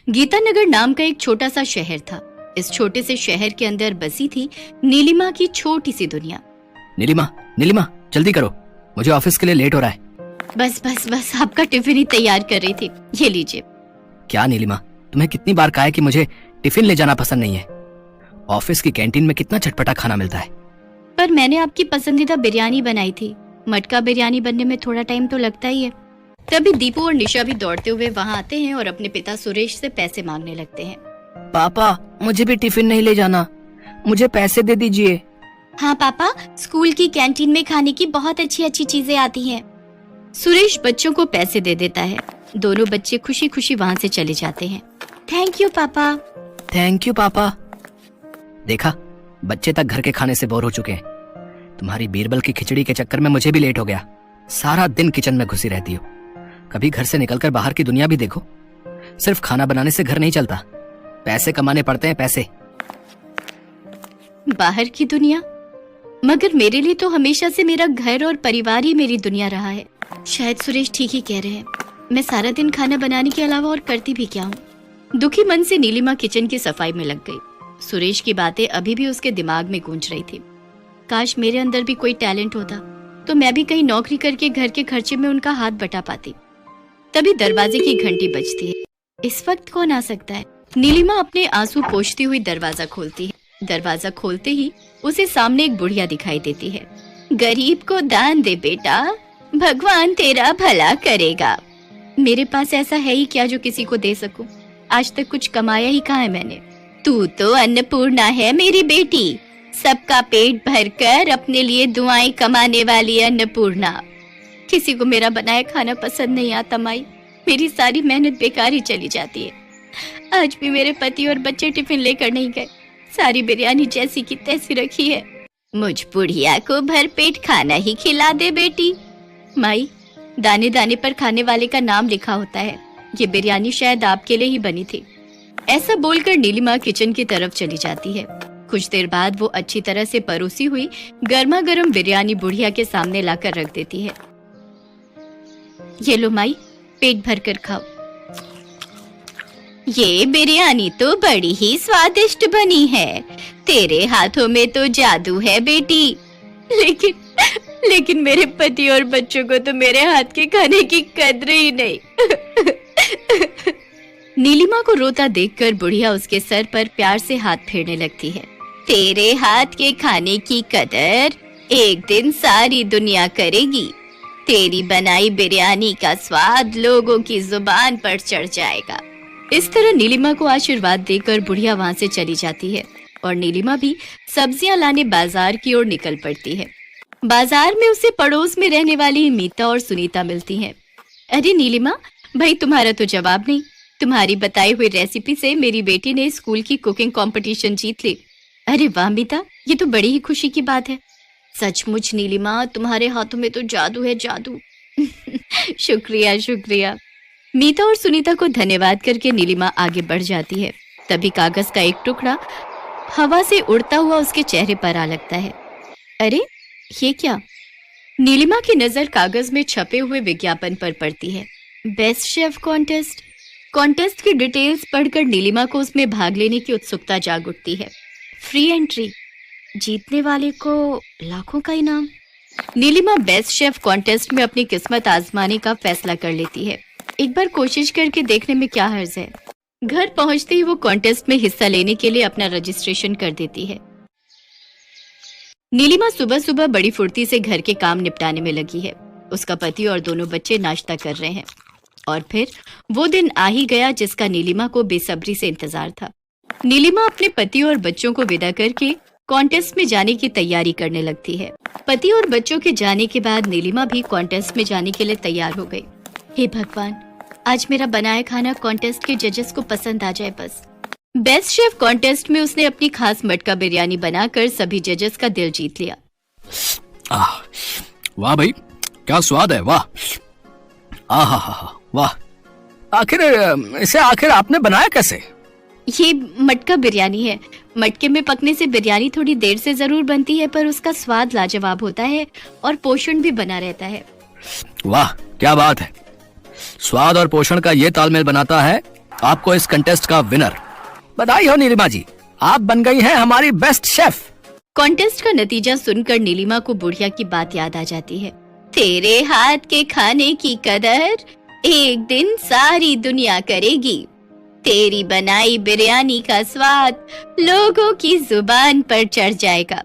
गीतानगर नाम का एक छोटा सा शहर था। इस छोटे से शहर के अंदर बसी थी नीलिमा की छोटी सी दुनिया। नीलिमा, नीलिमा जल्दी करो, मुझे ऑफिस के लिए लेट हो रहा है। बस बस बस, आपका टिफिन ही तैयार कर रही थी, ये लीजिए। क्या नीलिमा, तुम्हें कितनी बार कहा है कि मुझे टिफिन ले जाना पसंद नहीं है। ऑफिस की कैंटीन में कितना चटपटा खाना मिलता है। पर मैंने आपकी पसंदीदा बिरयानी बनाई थी। मटका बिरयानी बनने में थोड़ा टाइम तो लगता ही है। तभी दीपू और निशा भी दौड़ते हुए वहाँ आते हैं और अपने पिता सुरेश से पैसे मांगने लगते हैं। पापा, मुझे भी टिफिन नहीं ले जाना, मुझे पैसे दे दीजिए। हाँ पापा, स्कूल की कैंटीन में खाने की बहुत अच्छी अच्छी चीजें आती हैं। सुरेश बच्चों को पैसे दे देता है। दोनों बच्चे खुशी खुशी वहाँ से चले जाते हैं। थैंक यू पापा। थैंक यू पापा। देखा, बच्चे तक घर के खाने से बोर हो चुके हैं। तुम्हारी बीरबल की खिचड़ी के चक्कर में मुझे भी लेट हो गया। सारा दिन किचन में घुसी रहती हो। कभी घर से निकलकर बाहर की दुनिया भी देखो। सिर्फ खाना बनाने से घर नहीं चलता, पैसे कमाने पड़ते हैं, पैसे। बाहर की दुनिया? मगर मेरे लिए तो हमेशा से मेरा घर और परिवार ही मेरी दुनिया रहा है। शायद सुरेश ठीक ही कह रहे हैं। मैं सारा दिन खाना बनाने के अलावा और करती भी क्या हूँ। दुखी मन से नीलिमा किचन की सफाई में लग गई। सुरेश की बातें अभी भी उसके दिमाग में गूंज रही थी। काश मेरे अंदर भी कोई टैलेंट होता तो मैं भी कहीं नौकरी करके घर के खर्चे में उनका हाथ बटा पाती। तभी दरवाजे की घंटी बजती है। इस वक्त कौन आ सकता है? नीलिमा अपने आंसू पोंछती हुई दरवाजा खोलती है। दरवाजा खोलते ही उसे सामने एक बुढ़िया दिखाई देती है। गरीब को दान दे बेटा, भगवान तेरा भला करेगा। मेरे पास ऐसा है ही क्या जो किसी को दे सकूं? आज तक कुछ कमाया ही कहाँ है मैंने। तू तो अन्नपूर्णा है मेरी बेटी, सबका पेट भरकर अपने लिए दुआएं कमाने वाली अन्नपूर्णा। किसी को मेरा बनाया खाना पसंद नहीं आता माई। मेरी सारी मेहनत बेकार ही चली जाती है। आज भी मेरे पति और बच्चे टिफिन लेकर नहीं गए। सारी बिरयानी जैसी की तैसी रखी है। मुझ बुढ़िया को भरपेट खाना ही खिला दे बेटी। माई, दाने दाने पर खाने वाले का नाम लिखा होता है। ये बिरयानी शायद आपके लिए ही बनी थी। ऐसा बोलकर नीलिमा किचन की तरफ चली जाती है। कुछ देर बाद वो अच्छी तरह से परोसी हुई गर्मा गर्म बिरयानी बुढ़िया के सामने लाकर रख देती है। ये लो माई, पेट भर कर खाओ। ये बिरयानी तो बड़ी ही स्वादिष्ट बनी है। तेरे हाथों में तो जादू है बेटी। लेकिन मेरे पति और बच्चों को तो मेरे हाथ के खाने की कद्र ही नहीं। नीलिमा को रोता देखकर बुढ़िया उसके सर पर प्यार से हाथ फेरने लगती है। तेरे हाथ के खाने की कदर एक दिन सारी दुनिया करेगी। तेरी बनाई बिरयानी का स्वाद लोगों की जुबान पर चढ़ जाएगा। इस तरह नीलिमा को आशीर्वाद देकर बुढ़िया वहाँ से चली जाती है और नीलिमा भी सब्जियां लाने बाजार की ओर निकल पड़ती है। बाजार में उसे पड़ोस में रहने वाली मीता और सुनीता मिलती हैं। अरे नीलिमा, भाई तुम्हारा तो जवाब नहीं। तुम्हारी बताई हुई रेसिपी से मेरी बेटी ने स्कूल की कुकिंग कंपटीशन जीत ली। अरे वाह मीता, ये तो बड़ी ही खुशी की बात है। सचमुच नीलिमा, तुम्हारे हाथों में तो जादू है, जादू। शुक्रिया शुक्रिया। मीता और सुनीता को धन्यवाद करके नीलिमा आगे बढ़ जाती है। तभी कागज का एक टुकड़ा हवा से उड़ता हुआ उसके चेहरे पर आ लगता है। अरे ये क्या? नीलिमा की नजर कागज में छपे हुए विज्ञापन पर पड़ती है। Best chef contest. कॉन्टेस्ट की डिटेल्स पढ़कर नीलिमा को उसमें भाग लेने की उत्सुकता जाग उठती है। फ्री एंट्री, जीतने वाले को लाखों का इनाम। नीलिमा बेस्ट शेफ कॉन्टेस्ट में अपनी किस्मत आजमाने का फैसला कर लेती है। एक बार कोशिश करके देखने में क्या हर्ज है। घर पहुंचते ही वो कॉन्टेस्ट में हिस्सा लेने के लिए अपना रजिस्ट्रेशन कर देती है। नीलिमा सुबह सुबह बड़ी फुर्ती से घर के काम निपटाने में लगी है। उसका पति और दोनों बच्चे नाश्ता कर रहे हैं और फिर वो दिन आ ही गया जिसका नीलिमा को बेसब्री से इंतजार था। नीलिमा अपने पति और बच्चों को विदा करके कॉन्टेस्ट में जाने की तैयारी करने लगती है। पति और बच्चों के जाने के बाद नीलिमा भी कॉन्टेस्ट में जाने के लिए तैयार हो गई। हे भगवान, आज मेरा बनाया खाना कॉन्टेस्ट के जजेस को पसंद आ जाए बस। बेस्ट शेफ कॉन्टेस्ट में उसने अपनी खास मटका बिरयानी बनाकर सभी जजेस का दिल जीत लिया। वाह भाई, क्या स्वाद है, वाह। वाह। आखिर आपने बनाया कैसे? ये मटका बिरयानी है। मटके में पकने से बिरयानी थोड़ी देर से जरूर बनती है, पर उसका स्वाद लाजवाब होता है और पोषण भी बना रहता है। वाह, क्या बात है। स्वाद और पोषण का ये तालमेल बनाता है आपको इस कंटेस्ट का विनर। बधाई हो नीलिमा जी, आप बन गई हैं हमारी बेस्ट शेफ। कॉन्टेस्ट का नतीजा सुनकर नीलिमा को बुढ़िया की बात याद आ जाती है। तेरे हाथ के खाने की कदर एक दिन सारी दुनिया करेगी। तेरी बनाई बिरयानी का स्वाद लोगों की जुबान पर चढ़ जाएगा।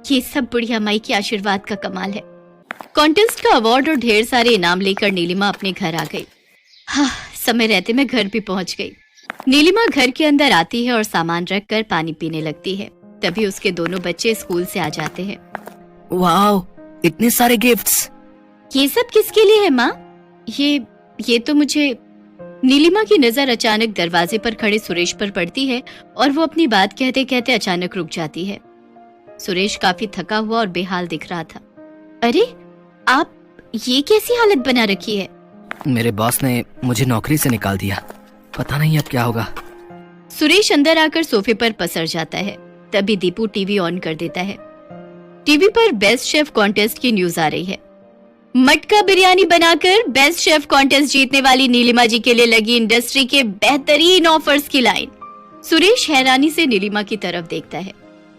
ये सब बुढ़िया माई के आशीर्वाद का कमाल है। कॉन्टेस्ट का अवार्ड और ढेर सारे इनाम लेकर नीलिमा अपने घर आ गई। हाँ, समय रहते मैं घर भी पहुंच गई। नीलिमा घर के अंदर आती है और सामान रख कर पानी पीने लगती है। तभी उसके दोनों बच्चे स्कूल से आ जाते हैं। वाओ, इतने सारे गिफ्ट्स। ये सब किसके लिए है माँ? ये तो मुझे। नीलिमा की नजर अचानक दरवाजे पर खड़े सुरेश पर पड़ती है और वो अपनी बात कहते कहते अचानक रुक जाती है। सुरेश काफी थका हुआ और बेहाल दिख रहा था। अरे, आप ये कैसी हालत बना रखी है? मेरे बॉस ने मुझे नौकरी से निकाल दिया, पता नहीं अब क्या होगा। सुरेश अंदर आकर सोफे पर पसर जाता है। तभी दीपू टीवी ऑन कर देता है। टीवी पर बेस्ट शेफ कॉन्टेस्ट की न्यूज आ रही है। मटका बिरयानी बनाकर बेस्ट शेफ कॉन्टेस्ट जीतने वाली नीलिमा जी के लिए लगी इंडस्ट्री के बेहतरीन ऑफर्स की लाइन। सुरेश हैरानी से नीलिमा की तरफ देखता है।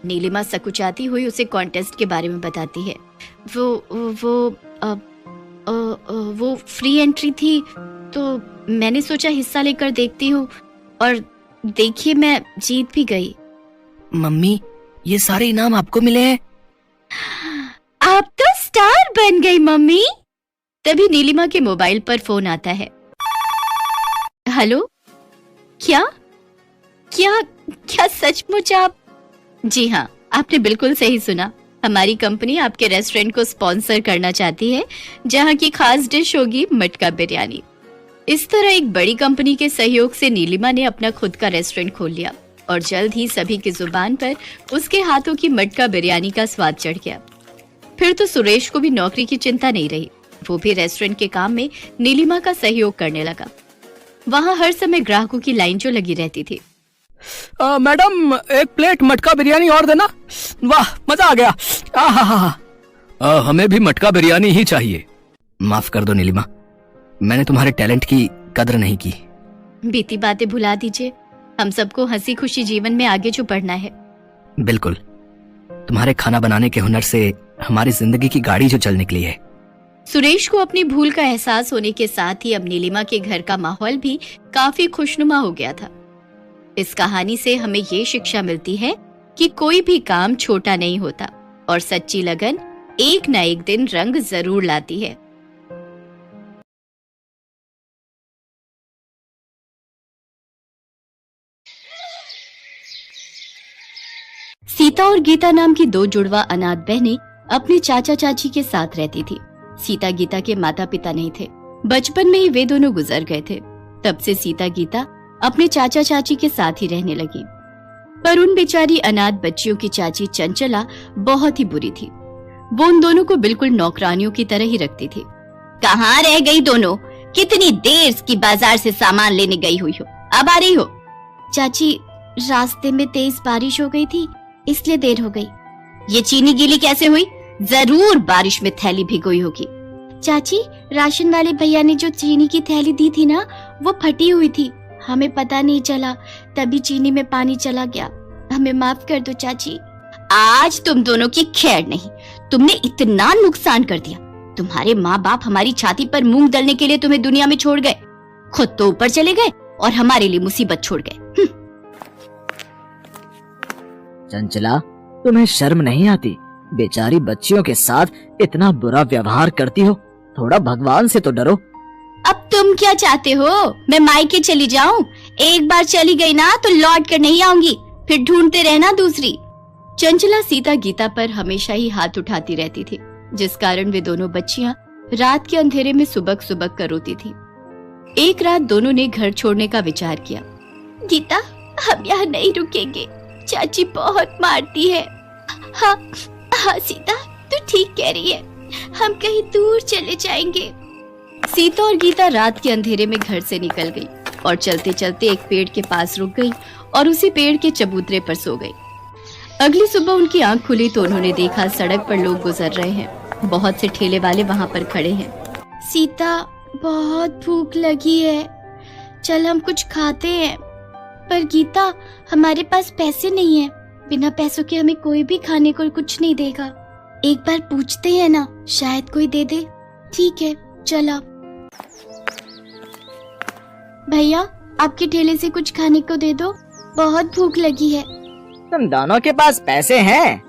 नीलिमा सकुचाती हुई उसे कॉन्टेस्ट के बारे में बताती है। वो फ्री एंट्री थी तो मैंने सोचा हिस्सा लेकर देखती हूँ, और देखिए मैं जीत भी गई। मम्मी, ये सारे इनाम आपको मिले हैं? आप तो स्टार बन गई मम्मी। तभी नीलिमा के मोबाइल पर फोन आता है। हेलो, क्या क्या क्या सचमुच आप? जी हाँ, आपने बिल्कुल सही सुना। हमारी कंपनी आपके रेस्टोरेंट को स्पॉन्सर करना चाहती है, जहाँ की खास डिश होगी मटका बिरयानी। इस तरह एक बड़ी कंपनी के सहयोग से नीलिमा ने अपना खुद का रेस्टोरेंट खोल लिया और जल्द ही सभी की जुबान पर उसके हाथों की मटका बिरयानी का स्वाद चढ़ गया। फिर तो सुरेश को भी नौकरी की चिंता नहीं रही। वो भी रेस्टोरेंट के काम में नीलिमा का सहयोग करने लगा। वहाँ हर समय ग्राहकों की लाइन जो लगी रहती थी। मैडम, एक प्लेट मटका बिरयानी और देना। वाह, मजा आ गया। हमें भी मटका बिरयानी ही चाहिए। माफ कर दो नीलिमा, मैंने तुम्हारे टैलेंट की कदर नहीं की। बीती बातें भुला दीजिए। हम सबको हंसी खुशी जीवन में आगे जो बढ़ना है। बिल्कुल, तुम्हारे खाना बनाने के हुनर से हमारी जिंदगी की गाड़ी जो चल निकली है। सुरेश को अपनी भूल का एहसास होने के साथ ही अब नीलिमा के घर का माहौल भी काफी खुशनुमा हो गया था। इस कहानी से हमें ये शिक्षा मिलती है कि कोई भी काम छोटा नहीं होता और सच्ची लगन एक न एक दिन रंग जरूर लाती है। सीता और गीता नाम की दो जुड़वा अनाथ बहनें अपने चाचा चाची के साथ रहती थी। सीता गीता के माता पिता नहीं थे। बचपन में ही वे दोनों गुजर गए थे। तब से सीता गीता अपने चाचा चाची के साथ ही रहने लगी। पर उन बेचारी अनाथ बच्चियों की चाची चंचला बहुत ही बुरी थी। वो उन दोनों को बिल्कुल नौकरानियों की तरह ही रखती थी। कहाँ रह गई दोनों? कितनी देर की बाजार से सामान लेने गई हुई हो, अब आ रही हो? चाची, रास्ते में तेज बारिश हो गई थी, इसलिए देर हो गई। ये चीनी गीली कैसे हुई? जरूर बारिश में थैली भिगोई होगी। चाची, राशन वाले भैया ने जो चीनी की थैली दी थी ना, वो फटी हुई थी, हमें पता नहीं चला, तभी चीनी में पानी चला गया। हमें माफ कर दो चाची। आज तुम दोनों की खैर नहीं। तुमने इतना नुकसान कर दिया। तुम्हारे माँ बाप हमारी छाती पर मूंग दलने के लिए तुम्हें दुनिया में छोड़ गए, खुद तो ऊपर चले गए और हमारे लिए मुसीबत छोड़ गए। चंचला, तुम्हें शर्म नहीं आती? बेचारी बच्चियों के साथ इतना बुरा व्यवहार करती हो। थोड़ा भगवान से तो डरो। अब तुम क्या चाहते हो? मैं मायके चली जाऊं? एक बार चली गई ना तो लौट कर नहीं आऊंगी, फिर ढूंढते रहना दूसरी। चंचला सीता गीता पर हमेशा ही हाथ उठाती रहती थी, जिस कारण वे दोनों बच्चियां रात के अंधेरे में सुबक सुबक कर रोती थी। एक रात दोनों ने घर छोड़ने का विचार किया। गीता, हम यहाँ नहीं रुकेंगे, चाची बहुत मारती है। हाँ हाँ सीता, तू ठीक कह रही है, हम कहीं दूर चले जाएंगे। सीता और गीता रात के अंधेरे में घर से निकल गई और चलते चलते एक पेड़ के पास रुक गई और उसी पेड़ के चबूतरे पर सो गई। अगली सुबह उनकी आंख खुली तो उन्होंने देखा सड़क पर लोग गुजर रहे हैं। बहुत से ठेले वाले वहाँ पर खड़े हैं। सीता, बहुत भूख लगी है, चल हम कुछ खाते हैं। पर गीता, हमारे पास पैसे नहीं है। बिना पैसों के हमें कोई भी खाने को कुछ नहीं देगा। एक बार पूछते हैं ना, शायद कोई दे दे। ठीक है, चला। भैया, आपके ठेले से कुछ खाने को दे दो, बहुत भूख लगी है। तुम दोनों के पास पैसे हैं?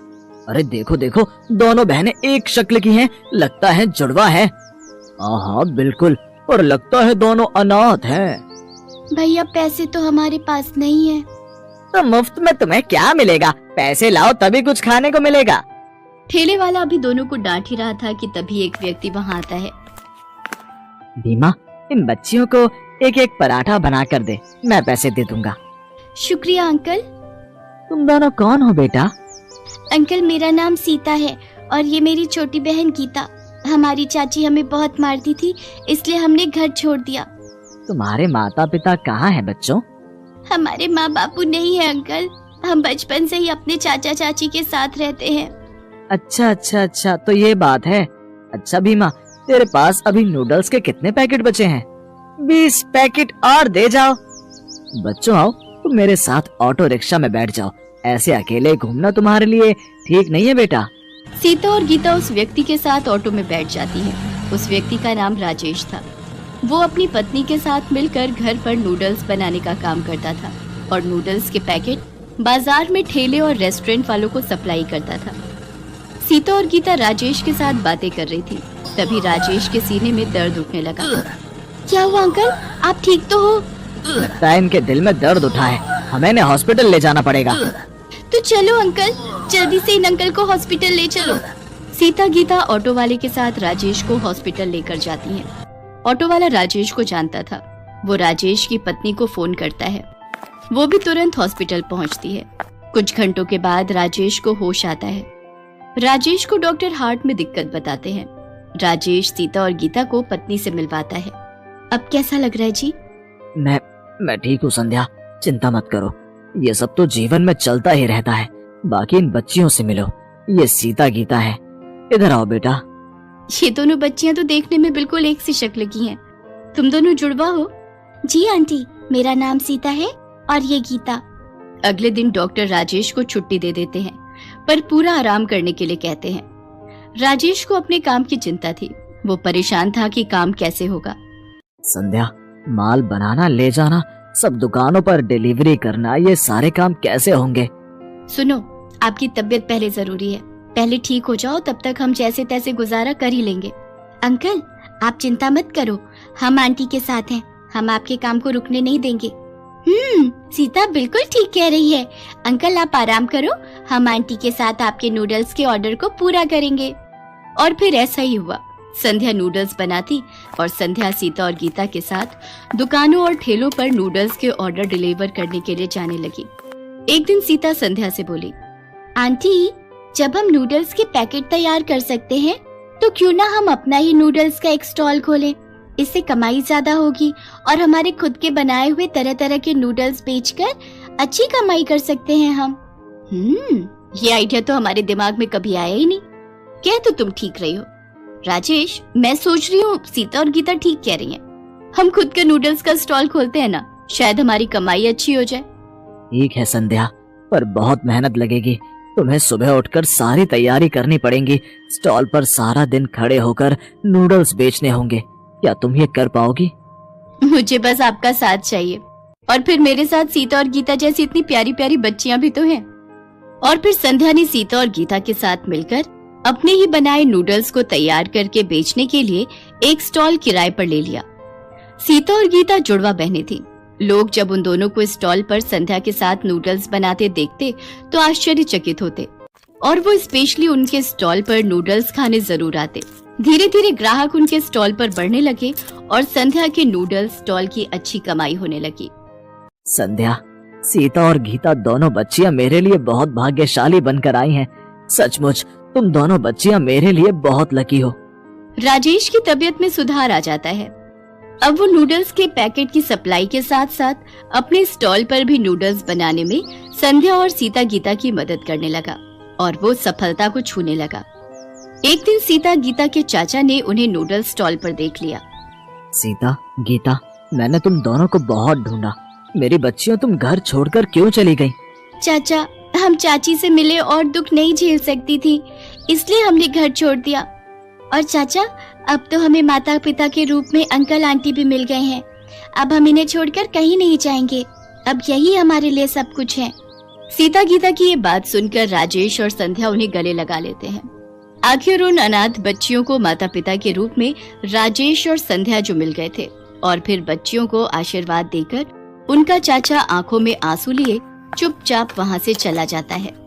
अरे देखो देखो, दोनों बहनें एक शक्ल की हैं, लगता है जुड़वा है। हाँ बिल्कुल, और लगता है दोनों अनाथ हैं। भैया, पैसे तो हमारे पास नहीं है। तो मुफ्त में तुम्हें क्या मिलेगा? पैसे लाओ तभी कुछ खाने को मिलेगा। ठेले वाला अभी दोनों को डांट ही रहा था कि तभी एक व्यक्ति वहाँ आता है। भीमा, इन बच्चियों को एक एक पराठा बना कर दे, मैं पैसे दे दूंगा। शुक्रिया अंकल। तुम दोनों कौन हो बेटा? अंकल, मेरा नाम सीता है और ये मेरी छोटी बहन गीता। हमारी चाची हमें बहुत मारती थी, इसलिए हमने घर छोड़ दिया। तुम्हारे माता पिता कहाँ हैं बच्चों? हमारे माँ बापू नहीं है अंकल। हम बचपन से ही अपने चाचा चाची के साथ रहते हैं। अच्छा अच्छा अच्छा, तो ये बात है। अच्छा भीमा, तेरे पास अभी नूडल्स के कितने पैकेट बचे हैं? 20 पैकेट और दे जाओ। बच्चों आओ, तुम मेरे साथ ऑटो रिक्शा में बैठ जाओ। ऐसे अकेले घूमना तुम्हारे लिए ठीक नहीं है बेटा। सीता और गीता उस व्यक्ति के साथ ऑटो में बैठ जाती हैं। उस व्यक्ति का नाम राजेश था। वो अपनी पत्नी के साथ मिलकर घर पर नूडल्स बनाने का काम करता था और नूडल्स के पैकेट बाजार में ठेले और रेस्टोरेंट वालों को सप्लाई करता था। सीता और गीता राजेश के साथ बातें कर रही थी। तभी राजेश के सीने में दर्द उठने लगा। क्या हुआ अंकल, आप ठीक तो हो? लगता है इनके दिल में दर्द उठा है, हमें इन्हें हॉस्पिटल ले जाना पड़ेगा। तो चलो अंकल, जल्दी से इन अंकल को हॉस्पिटल ले चलो। सीता गीता ऑटो वाले के साथ राजेश को हॉस्पिटल लेकर जाती हैं। ऑटो वाला राजेश को जानता था। वो राजेश की पत्नी को फोन करता है। वो भी तुरंत हॉस्पिटल पहुंचती है। कुछ घंटों के बाद राजेश को होश आता है। राजेश को डॉक्टर हार्ट में दिक्कत बताते हैं। राजेश सीता और गीता को पत्नी से मिलवाता है। अब कैसा लग रहा है जी? मैं ठीक हूँ संध्या, चिंता मत करो। ये सब तो जीवन में चलता ही रहता है। बाकी इन बच्चियों से मिलो, ये सीता गीता है। इधर आओ बेटा। ये दोनों बच्चियां तो देखने में बिल्कुल एक सी शक्ल की हैं। तुम दोनों जुड़वा हो? जी आंटी, मेरा नाम सीता है और ये गीता। अगले दिन डॉक्टर राजेश को छुट्टी दे देते हैं, पर पूरा आराम करने के लिए कहते हैं। राजेश को अपने काम की चिंता थी। वो परेशान था कि काम कैसे होगा। संध्या, माल बनाना, ले जाना, सब दुकानों पर डिलीवरी करना, ये सारे काम कैसे होंगे? सुनो, आपकी तबीयत पहले जरूरी है। पहले ठीक हो जाओ, तब तक हम जैसे तैसे गुजारा कर ही लेंगे। अंकल, आप चिंता मत करो, हम आंटी के साथ हैं। हम आपके काम को रुकने नहीं देंगे। सीता बिल्कुल ठीक कह रही है। अंकल, आप आराम करो, हम आंटी के साथ आपके नूडल्स के ऑर्डर को पूरा करेंगे। और फिर ऐसा ही हुआ। संध्या नूडल्स बनाती और संध्या सीता और गीता के साथ दुकानों और ठेलों पर नूडल्स के ऑर्डर डिलीवर करने के लिए जाने लगी। एक दिन सीता संध्या से बोली, आंटी, जब हम नूडल्स के पैकेट तैयार कर सकते हैं, तो क्यों ना हम अपना ही नूडल्स का एक स्टॉल खोलें। इससे कमाई ज्यादा होगी और हमारे खुद के बनाए हुए तरह तरह के नूडल्स बेचकर अच्छी कमाई कर सकते हैं हम। ये आइडिया तो हमारे दिमाग में कभी आया ही नहीं। क्या तो तुम ठीक रही हो राजेश, मैं सोच रही हूँ सीता और गीता ठीक कह रही हैं। हम खुद के नूडल्स का स्टॉल खोलते हैं ना, शायद हमारी कमाई अच्छी हो जाए। ठीक है संध्या, पर बहुत मेहनत लगेगी। तुम्हें सुबह उठकर सारी तैयारी करनी पड़ेगी। स्टॉल पर सारा दिन खड़े होकर नूडल्स बेचने होंगे। क्या तुम ये कर पाओगी? मुझे बस आपका साथ चाहिए, और फिर मेरे साथ सीता और गीता जैसी इतनी प्यारी प्यारी बच्चियां भी तो हैं। और फिर संध्या ने सीता और गीता के साथ मिलकर अपने ही बनाए नूडल्स को तैयार करके बेचने के लिए एक स्टॉल किराए पर ले लिया। सीता और गीता जुड़वा बहनें थीं। लोग जब उन दोनों को स्टॉल पर संध्या के साथ नूडल्स बनाते देखते तो आश्चर्यचकित होते और वो स्पेशली उनके स्टॉल पर नूडल्स खाने जरूर आते। धीरे धीरे ग्राहक उनके स्टॉल पर बढ़ने लगे और संध्या के नूडल्स स्टॉल की अच्छी कमाई होने लगी। संध्या, सीता और गीता दोनों बच्चियां मेरे लिए बहुत भाग्यशाली बनकर आई हैं। सचमुच तुम दोनों बच्चियां मेरे लिए बहुत लकी हो। राजेश की तबीयत में सुधार आ जाता है। अब वो नूडल्स के पैकेट की सप्लाई के साथ साथ अपने स्टॉल पर भी नूडल्स बनाने में संध्या और सीता गीता की मदद करने लगा और वो सफलता को छूने लगा। एक दिन सीता गीता के चाचा ने उन्हें नूडल्स स्टॉल पर देख लिया। सीता, गीता, मैंने तुम दोनों को बहुत ढूंढा। मेरी बच्चियों, तुम घर छोड़कर क्यों चली गई? चाचा, हम चाची से मिले और दुख नहीं झेल सकती थी, इसलिए हमने घर छोड़ दिया। और चाचा, अब तो हमें माता पिता के रूप में अंकल आंटी भी मिल गए हैं। अब हम इन्हें छोड़कर कहीं नहीं जाएंगे। अब यही हमारे लिए सब कुछ है। सीता गीता की ये बात सुनकर राजेश और संध्या उन्हें गले लगा लेते हैं। आखिर उन अनाथ बच्चियों को माता पिता के रूप में राजेश और संध्या जो मिल गए थे, और फिर बच्चियों को आशीर्वाद देकर उनका चाचा आंखों में आंसू लिए चुपचाप वहां से चला जाता है।